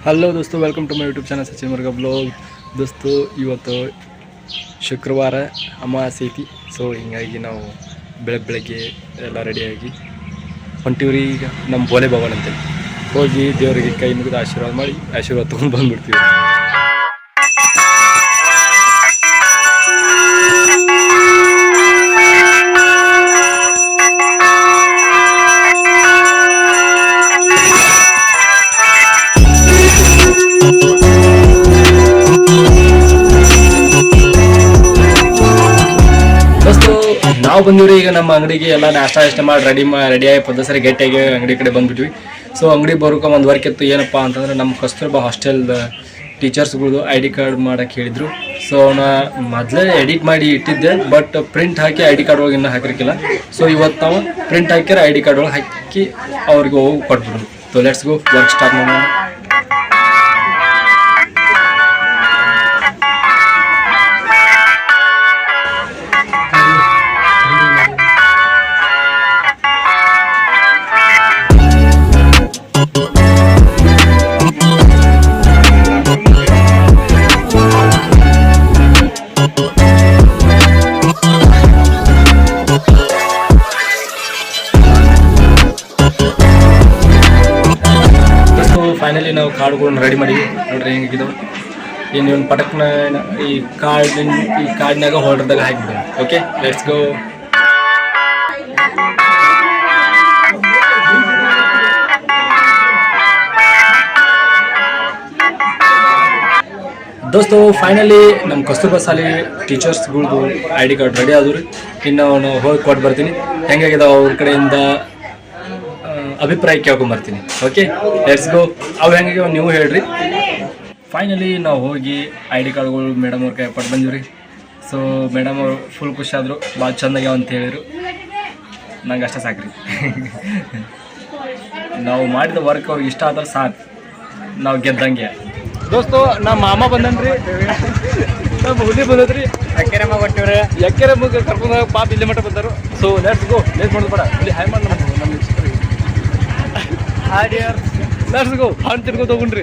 Hello ದೋಸ್ತು, welcome to my YouTube channel Sachin Murugha blog. ದೋಸ್ತು, ಇವತ್ತು ಶುಕ್ರವಾರ ಅಮಾವಾಸ್ಯೆ ಐತಿ. ಸೊ ಹೀಗಾಗಿ ನಾವು ಬೆಳಗ್ಗೆ ಎಲ್ಲ ರೆಡಿಯಾಗಿ ಹೊಂಟಿವ್ರಿ. ಈಗ ನಮ್ಮ ಬೋಲೆ ಭವನ್ ಅಂತೇಳಿ ಹೋಗಿ ದೇವರಿಗೆ ಕೈ ಮುಗಿದು ಆಶೀರ್ವಾದ ಮಾಡಿ ಆಶೀರ್ವಾದ ತೊಗೊಂಡು ಬಂದುಬಿಡ್ತೀವಿ. ನಾವು ಬಂದಿವ್ರಿ. ಈಗ ನಮ್ಮ ಅಂಗಡಿಗೆ ಎಲ್ಲ ನಾಷ್ಟ ಮಾಡಿ ರೆಡಿಯಾಗಿ ಪದ್ಧತಿ ಗಟ್ಟಿಯಾಗಿ ಅಂಗಡಿ ಕಡೆ ಬಂದ್ಬಿಟ್ವಿ. ಸೊ ಅಂಗಡಿ ಬರೋಕೆ ಒಂದು ವರ್ಕ್ ಇತ್ತು. ಏನಪ್ಪ ಅಂತಂದ್ರೆ ನಮ್ಮ ಕಸ್ತೂರ್ಬಾ ಹಾಸ್ಟೆಲ್ ಟೀಚರ್ಸ್ಗಳದ್ದು ID ಕಾರ್ಡ್ ಮಾಡೋಕ್ಕೆ ಹೇಳಿದರು. ಸೊ ನಾ ಮೊದಲೇ ಎಡಿಟ್ ಮಾಡಿ ಇಟ್ಟಿದ್ದೆ, but print hockey ID card ಒಳಗೆ ಇನ್ನೂ ಹಾಕಿರಕ್ಕಿಲ್ಲ. ಸೊ ಇವತ್ತು ನಾವು ಪ್ರಿಂಟ್ ಹಾಕಿರ ID ಕಾರ್ಡ್ ಒಳಗೆ ಹಾಕಿ ಅವ್ರಿಗೆ ಹೋಗಿ ಕೊಟ್ಬಿಡೋದು. So let's go, work start ಮಾಡೋಣ. ಫೈನಲಿ ನಾವು ಕಾರ್ಡ್ಗಳನ್ನ ರೆಡಿ ಮಾಡಿದ್ವಿ. ನೋಡ್ರಿ ಹೆಂಗಿದ್ದು. ಏನು ಒಂದು ಪಟಕ್ನ ಈ ಕಾರ್ಡ್ನಾಗ ಹೋಲ್ಡರ್ದಾಗ ಹಾಕಿಬಿಡೋಣ. Okay, let's go. ದೋಸ್ತು, ಫೈನಲಿ ನಮ್ಮ ಕಸ್ತೂರ್ಬಾ ಶಾಲೆ ಟೀಚರ್ಸ್ಗಳ್ದು ID ಕಾರ್ಡ್ ರೆಡಿ ಆದವು ರೀ. ಇನ್ನು ನಾವು ಹೋಗಿ ಕೊಟ್ಟು ಬರ್ತೀನಿ. ಹೆಂಗಾಗಿದೆ ಅವ್ರ ಕಡೆಯಿಂದ ಅಭಿಪ್ರಾಯ ಕೇಳ್ಕೊಂಬರ್ತೀನಿ. ಓಕೆ, ಲೆಟ್ಸ್ ಗೋ. ಅವು ಹೆಂಗೆ ನೀವು ಹೇಳ್ರಿ. ಫೈನಲಿ ನಾವು ಹೋಗಿ ID ಕಾರ್ಡ್ಗಳು ಮೇಡಮ್ ಅವ್ರ ಕೈ ಕೊಟ್ಟು ಬಂದಿವ್ರಿ. ಸೊ ಮೇಡಮ್ ಅವರು ಫುಲ್ ಖುಷಿ ಆದರು, ಭಾಳ ಚೆಂದಾಗ್ಯಾವ ಅಂತ ಹೇಳಿದರು. ನಂಗೆ ಅಷ್ಟೇ ಸಾಕ್ರಿ. ನಾವು ಮಾಡಿದ ವರ್ಕ್ ಅವ್ರಿಗೆ ಇಷ್ಟ ಆದ್ರೆ ಸಾಕು, ನಾವು ಗೆದ್ದಂಗೆ. ದೋಸ್ತು, ನಮ್ಮ ಮಾಮ ಬಂದನ್ರಿ, ನಮ್ಮ ಹುಲಿ ಬಂದದ್ರಿ. ಎಕ್ಕೆರಮ್ಮ ಕೊಟ್ಟಿವ್ರಿ, ಎಕ್ಕೆರಮ್ಮ ಕರ್ಕೊಂಡು ಪಾಪ ಇಲ್ಲಿ ಮಟ್ಟ ಬಂದರು. ಸೊ ಲೆಟ್ಸ್ ಗೋ, ಲೇಟ್ ಮಾಡೋದು ಬೇಡ. ಇಲ್ಲಿ ಹಾಯ್ ಮಾಡಿ ನಮ್ಮ ವೀಕ್ಷಕರಿಗೆ. Hi dear, let's go. ಹಣ್ಣು ತಿನ್ಕೊಂಡು ಹೋಗುಣ್ರಿ.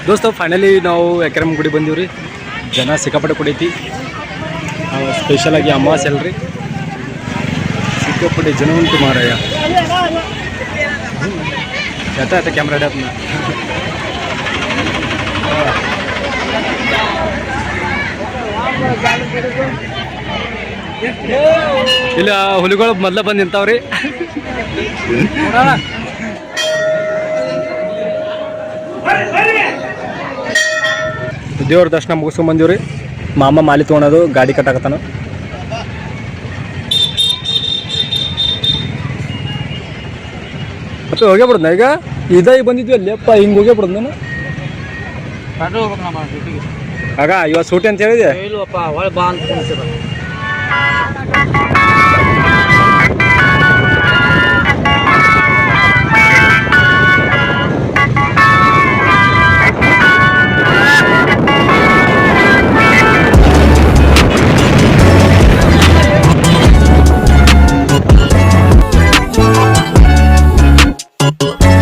ದೋಸ್ತ, ಫೈನಲಿ ನಾವು ಎಕ್ಕೆರಮ್ಮ ಗುಡಿ ಬಂದೀವ್ರಿ. ಜನ ಸಿಕ್ಕಾಪಟ್ಟೆ ಕುಡೈತಿ. ಸ್ಪೆಷಲಾಗಿ ಅಮಾವಾಸ್ಯೆ ಅಲ್ರಿ, ಸಿಕ್ಕಾಪಟ್ಟೆ ಜನ ಉಂಟು ಮಾರಾಯ. ಆಯ್ತಾ ಕ್ಯಾಮ್ರಾ ರೆಡಿ ಆತ್ನ. ಇಲ್ಲ ಹುಲಿಗಳು ಮೊದಲ ಬಂದು ನಿಂತಾವ್ರಿ. ದೇವ್ರ ದರ್ಶನ ಮುಗಿಸ್ಕೊಂಡ್ ಬಂದೀವ್ರಿ. ಮಾಮ ಮಾಲಿ ತೊಗೊಳೋದು, ಗಾಡಿ ಕಟ್ಟಾಕತ್ತಾನ. ಮತ್ತೆ ಹೋಗೇ ಬಿಡೋದು ಈಗ. ಇದಾಗಿ ಬಂದಿದ್ವಿ ಅಲ್ಲಿ ಅಪ್ಪ, ಹಿಂಗೆ ಹೋಗೇ ಬಿಡೋದು ನಾನು. ಆಗ ಇವತ್ತು ಸೂಟಿ ಅಂತ ಹೇಳಿದೆ.